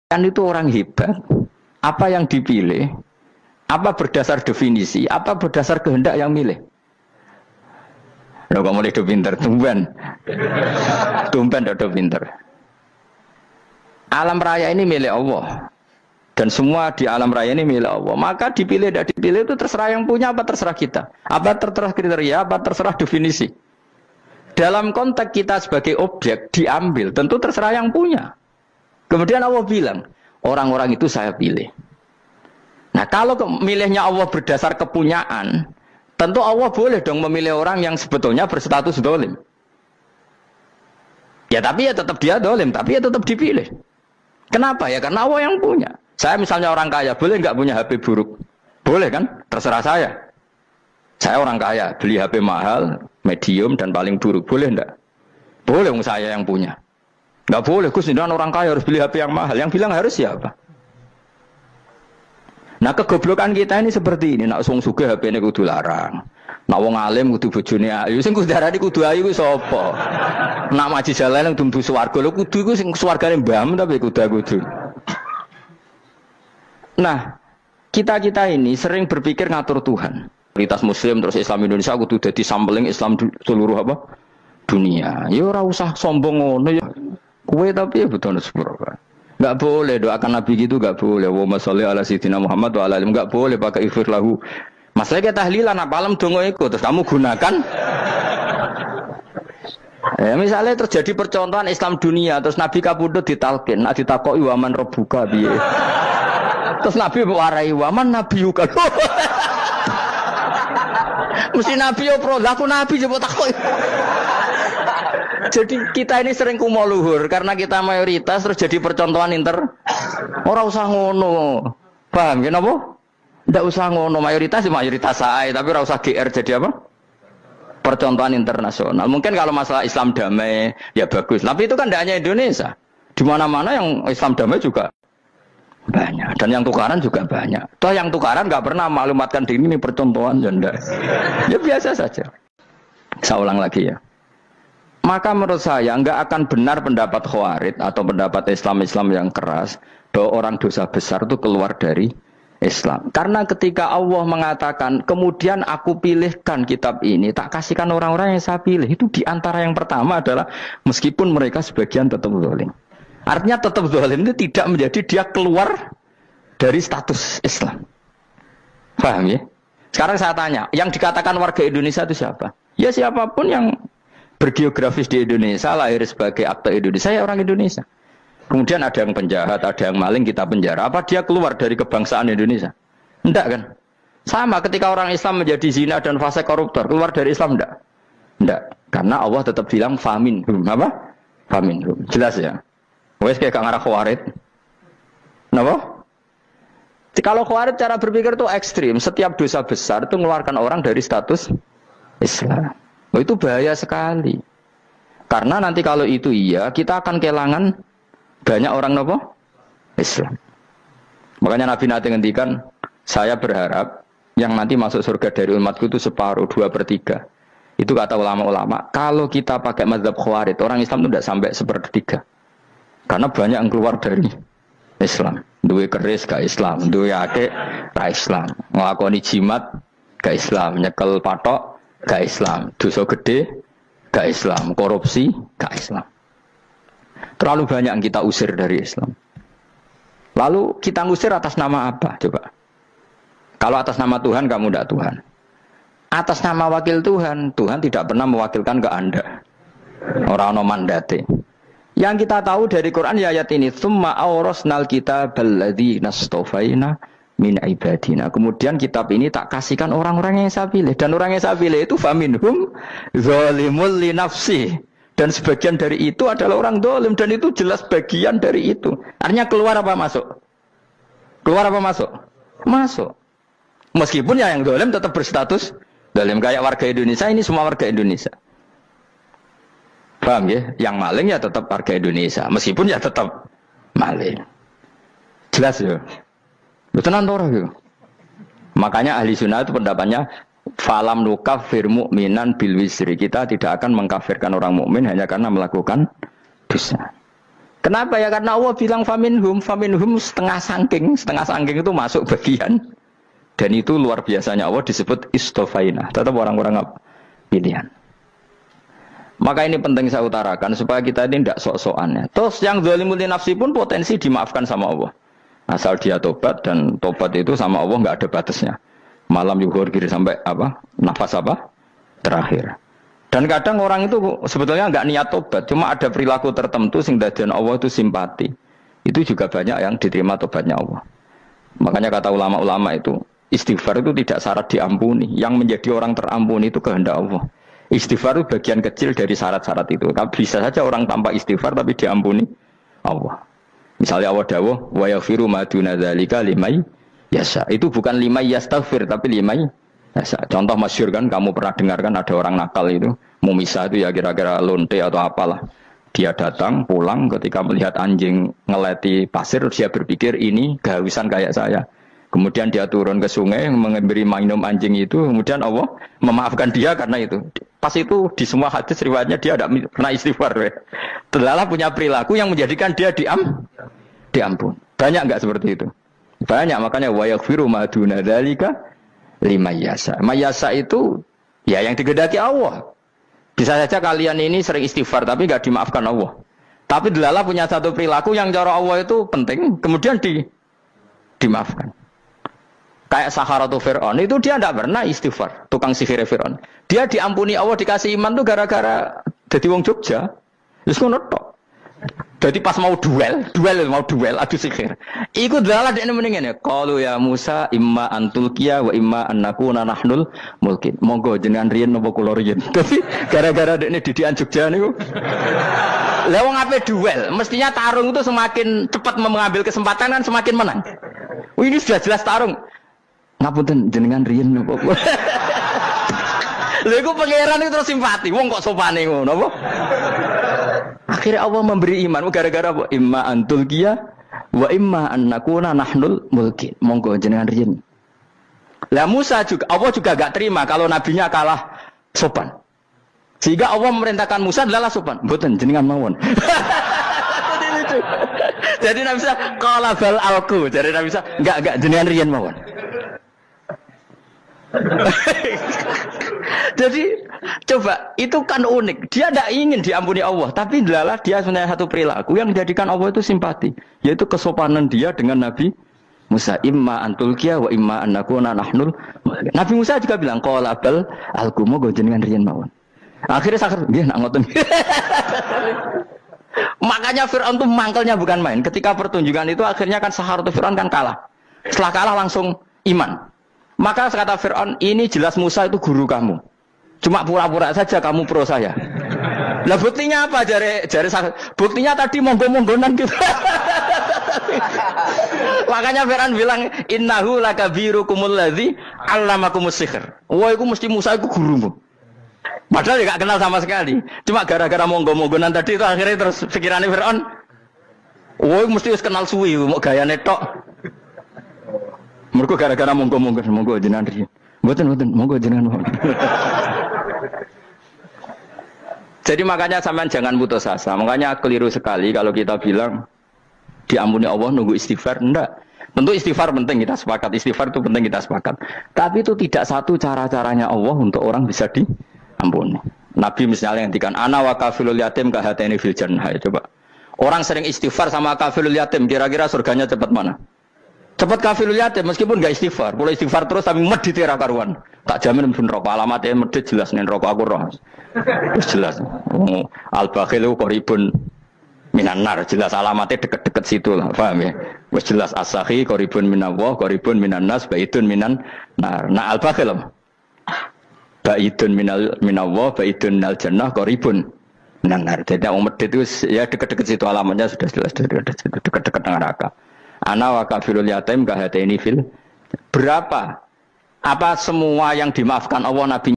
Kan itu orang hebat. Apa yang dipilih? Apa berdasar definisi? Apa berdasar kehendak yang milih? Lo kamu udah pinter, tumben udah pinter. Alam raya ini milik Allah, dan semua di alam raya ini milik Allah. Maka dipilih tidak dipilih itu terserah yang punya, apa terserah kita, apa terserah kriteria, apa terserah definisi. Dalam konteks kita sebagai objek diambil, tentu terserah yang punya. Kemudian Allah bilang, orang-orang itu saya pilih. Nah kalau milihnya Allah berdasar kepunyaan, tentu Allah boleh dong memilih orang yang sebetulnya berstatus dolim. Ya tapi ya tetap dia dolim, tapi ya tetap dipilih. Kenapa ya? Karena Allah yang punya. Saya misalnya orang kaya, boleh nggak punya HP buruk? Boleh kan? Terserah saya. Saya orang kaya, beli HP mahal, medium dan paling buruk. Boleh enggak? Boleh, saya yang punya. Nggak boleh, Gus, dengan orang kaya harus beli HP yang mahal. Yang bilang harus siapa? Nah kegoblokan kita ini seperti ini. Nak wong sugih HP ini kudu larang. Nak wong alim kudu bojone ayu. Sing kudu darani kudu ayu ku sapa? Nak maji jalan nang dumdu swarga lho kudu iku sing swargane mbahmu tapi kudu. Nah, kita ini sering berpikir ngatur Tuhan. Komunitas Muslim terus Islam Indonesia kudu dadi sampling Islam seluruh apa? Dunia. Ya ora usah sombong ngono ya. Kowe tapi ya betul sepuro. Enggak boleh doakan Nabi gitu, enggak boleh. Wa sholli ala sayyidina Muhammad wa ala alihi, enggak boleh pakai ighfir lahu. Masalah kita tahlilan apa alam donga iku terus kamu gunakan. Misalnya terjadi percontohan Islam dunia terus Nabi kapundhut ditalkin, nek ditakoki waman rabbuka piye. Terus Nabi warai waman nabiyuka. Mesti Nabi yo pro, lah aku Nabi coba takoki. Jadi kita ini sering kumo luhur karena kita mayoritas terus jadi percontohan Ora usah ngono. Paham ya napa? Ndak usah ngono, mayoritas saya, tapi ora usah GR jadi apa? Percontohan internasional. Mungkin kalau masalah Islam damai ya bagus, tapi itu kan tidak hanya Indonesia. Di mana-mana yang Islam damai juga banyak dan yang tukaran juga banyak. Toh yang tukaran nggak pernah maklumatkan diri ini percontohan janda. Ya biasa saja. Saya ulang lagi ya. Maka menurut saya nggak akan benar pendapat Khawarij atau pendapat Islam yang keras bahwa orang dosa besar itu keluar dari Islam. Karena ketika Allah mengatakan kemudian aku pilihkan kitab ini tak kasihkan orang-orang yang saya pilih, itu diantara yang pertama adalah meskipun mereka sebagian tetap zalim. Artinya tetap zalim itu tidak menjadi dia keluar dari status Islam. Paham ya? Sekarang saya tanya, yang dikatakan warga Indonesia itu siapa? Ya siapapun yang bergeografis di Indonesia, lahir sebagai akte Indonesia, ya orang Indonesia. Kemudian ada yang penjahat, ada yang maling, kita penjara. Apa dia keluar dari kebangsaan Indonesia? Enggak kan? Sama ketika orang Islam menjadi zina dan fase koruptor, keluar dari Islam enggak? Enggak. Karena Allah tetap bilang famin. Apa? Famin. Jelas ya? Wes kayak ngarah Khawarij. Kenapa? Kalau Khawarij cara berpikir itu ekstrim. Setiap dosa besar itu mengeluarkan orang dari status Islam. Oh, itu bahaya sekali. Karena nanti kalau itu iya, kita akan kehilangan banyak orang nopo Islam. Makanya Nabi nanti ngendikan, saya berharap yang nanti masuk surga dari umatku itu separuh, 2/3. Itu kata ulama-ulama. Kalau kita pakai mazhab Khawarij, orang Islam itu tidak sampai 1/3. Karena banyak yang keluar dari Islam. Duwe keris gak Islam, duwe akeh gak Islam, nglakoni jimat gak Islam, nyekel patok gak Islam, dosa gede gak Islam, korupsi gak Islam. Terlalu banyak yang kita usir dari Islam. Lalu kita ngusir atas nama apa? Coba. Kalau atas nama Tuhan kamu tidak Tuhan. Atas nama wakil Tuhan, Tuhan tidak pernah mewakilkan ke Anda. Orang-orang mandate. Yang kita tahu dari Quran ya ayat ini, tsumma awrasnal kitabal ladzina astafaina min ibadina. Kemudian kitab ini tak kasihkan orang-orang yang saya pilih, dan orang yang saya pilih itu faminhum zalimul li nafsi, dan sebagian dari itu adalah orang zalim, dan itu jelas bagian dari itu. Artinya keluar apa masuk? Keluar apa masuk? Masuk. Meskipun ya yang zalim tetap berstatus zalim, kayak warga Indonesia, ini semua warga Indonesia. Paham ya? Yang maling ya tetap warga Indonesia, meskipun ya tetap maling. Jelas ya? Betulan torah gitu. Makanya ahli sunnah itu pendapatnya falam nukafir mu'minan bil wisri. Kita tidak akan mengkafirkan orang mukmin hanya karena melakukan dosa. Kenapa ya? Karena Allah bilang faminhum setengah sangking itu masuk bagian. Dan itu luar biasanya Allah disebut istofaina. Tetap orang-orang pilihan. Maka ini penting saya utarakan supaya kita ini tidak sok-sokan ya. Terus yang zalimul nafsi pun potensi dimaafkan sama Allah. Asal dia tobat, dan tobat itu sama Allah nggak ada batasnya. Malam yuhur kiri sampai apa? Nafas apa? Terakhir. Dan kadang orang itu sebetulnya nggak niat tobat, cuma ada perilaku tertentu sehingga dadian Allah itu simpati. Itu juga banyak yang diterima tobatnya Allah. Makanya kata ulama-ulama itu, istighfar itu tidak syarat diampuni. Yang menjadi orang terampuni itu kehendak Allah. Istighfar itu bagian kecil dari syarat-syarat itu. Bisa saja orang tanpa istighfar tapi diampuni Allah. Misalnya Allah dawuh wa yaghfiru ma duna dzalika limay yasha. Itu bukan limay yastaghfir tapi limay yasha. Contoh masyhur kan, kamu pernah dengarkan ada orang nakal itu, mumisah itu ya kira-kira lonte atau apalah. Dia datang pulang ketika melihat anjing ngeleti pasir, dia berpikir ini kehausan kayak saya. Kemudian dia turun ke sungai memberi minum anjing itu, kemudian Allah memaafkan dia karena itu. Pas itu di semua hadis riwayatnya dia tidak pernah istighfar. Terlalu punya perilaku yang menjadikan dia diampun. Banyak enggak seperti itu? Banyak, makanya wa yaghfiru ma duna dzalika liman yasha. Mayasa itu ya yang digedaki Allah. Bisa saja kalian ini sering istighfar tapi enggak dimaafkan Allah. Tapi delala punya satu perilaku yang cara Allah itu penting, kemudian dimaafkan. Kayak Saharatu Fir'aun, itu dia tidak pernah istighfar, tukang sihir Fir'aun. Dia diampuni Allah, dikasih iman tuh gara-gara jadi wong Jogja. Terus ngono tok. Jadi pas mau duel adu sihir. Iku dalah dekne mendingan ya. Qalu ya Musa imma antulkiya wa imma annakuna nahnul mulkin. Monggo jenengan riyen napa kula riyen. Dadi gara-gara dekne didikan Jogja niku. Lah wong ape duel, mestinya tarung itu semakin cepat mengambil kesempatan kan semakin menang. Ini sudah jelas tarung. Ngapunten jenengan riyen napa. Lha iku pangeran itu terus simpati. Wong kok sopane ngono apa? Akhirnya Allah memberi iman gara-gara apa? Imma antul kia wa imma annakuna nahnul mulkin. Monggo jenengan riyen. Lah Musa juga Allah juga gak terima kalau nabinya kalah sopan. Sehingga Allah memerintahkan Musa adalah sopan. Mboten jenengan mawon. Jadi Nabi Musa qala bal alqu. Jadi Nabi Musa enggak jenengan riyen mawon. Jadi coba itu kan unik. Dia tidak ingin diampuni Allah, tapi adalah dia sebenarnya satu perilaku yang menjadikan Allah itu simpati, yaitu kesopanan dia dengan Nabi Musa. Imma antulkiya wa imma annakuna nahnul. Nabi Musa juga bilang qala bal alqumu go jenengan riyen mawon. Akhirnya sakar nggih nak ngoten. Makanya Fir'aun itu mangkelnya bukan main. Ketika pertunjukan itu akhirnya kan Saharatu Fir'aun kan kalah. Setelah kalah langsung iman. Maka kata Fir'aun, ini jelas Musa itu guru kamu. Cuma pura-pura saja kamu pro saya. Lah buktinya apa? Jare buktinya tadi monggo-monggonan gitu. Makanya Fir'aun bilang, innahu lakabirukumul ladzi 'allamakumus sihr. Wah, itu mesti Musa itu gurumu. Padahal dia gak kenal sama sekali. Cuma gara-gara monggo-monggonan tadi itu akhirnya terus pikirannya Fir'aun, wah, mesti harus kenal suwi, mau gayane tok. Mergo gara-gara monggo jenengan riyen. Mboten monggo jenengan. Jadi makanya sampean jangan putus asa. Makanya keliru sekali kalau kita bilang diampuni Allah nunggu istighfar. Enggak. Tentu istighfar penting, kita sepakat. Istighfar itu penting, kita sepakat. Tapi itu tidak satu cara-caranya Allah untuk orang bisa diampuni. Nabi misalnya yang dikatakan ana wa kafilul yatim ka hatani fil jannah. Coba. Orang sering istighfar sama kafilul yatim, kira-kira surganya cepat mana? Cepat kafirul yatim meskipun enggak istighfar. Boleh istighfar terus tapi medhit ra karuan. Tak jamin pun rokok alamatnya medhit jelas nen rokok aku roh. Wis jelas. Al bakhilu qaribun minan nar, jelas alamatnya deket-deket situ lah, paham ya? Wis jelas as-sakhi qaribun minallah, qaribun minan nas, baidun minan nar. Nah al bakhil baidun minallah, baidun minal jannah, qaribun minan nar. Jadi wong medhit itu ya deket-deket situ alamatnya sudah jelas deket-deket neraka. Ana wa kafirul yatim ka hataini fil. Berapa? Apa semua yang dimaafkan Allah Nabi